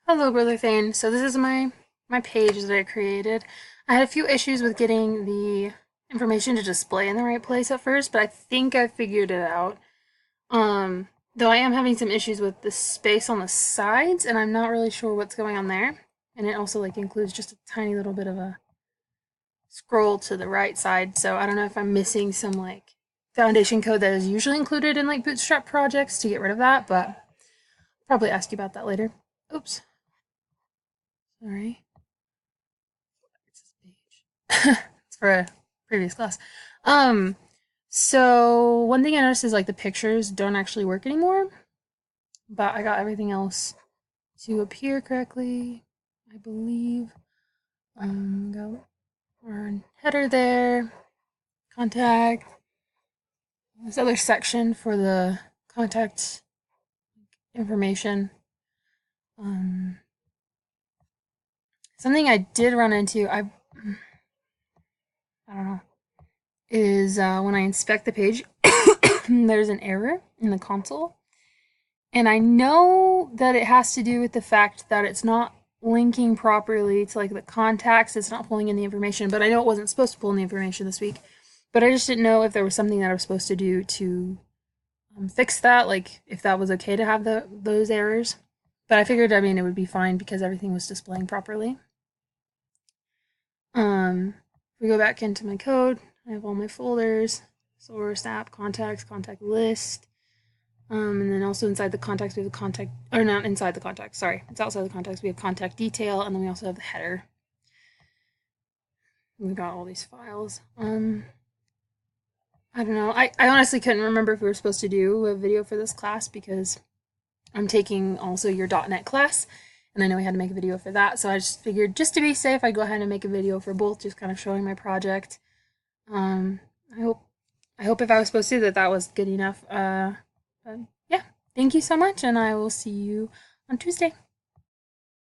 Hello, Brother Thane. So this is my page that I created. I had a few issues with getting the information to display in the right place at first, but I think I figured it out. Though I am having some issues with the space on the sides, and I'm not really sure what's going on there. And it also includes just a tiny little bit of a scroll to the right side, so I don't know if I'm missing some foundation code that is usually included in Bootstrap projects to get rid of that, but I'll probably ask you about that later. Oops, sorry. It's for a previous class. Um, so one thing I noticed is the pictures don't actually work anymore, but I got everything else to appear correctly, I believe. Got our header there, contact, this other section for the contact information. Um, Something I did run into, I don't know, is when I inspect the page, there's an error in the console. And I know that it has to do with the fact that it's not linking properly to the contacts, it's not pulling in the information, but I know it wasn't supposed to pull in the information this week. But I just didn't know if there was something that I was supposed to do to fix that, if that was okay to have those errors. But I figured, it would be fine because everything was displaying properly. If we go back into my code, I have all my folders, source, app, contacts, contact list. And then also inside the contacts, we have the contact, or not inside the contacts, sorry. It's outside the contacts. We have contact detail, and then we also have the header. We've got all these files. I don't know. I honestly couldn't remember if we were supposed to do a video for this class because I'm taking also your .NET class, and I know we had to make a video for that. So I just figured, just to be safe, I'd go ahead and make a video for both, just kind of showing my project. I hope if I was supposed to that was good enough. But yeah, thank you so much, and I will see you on Tuesday.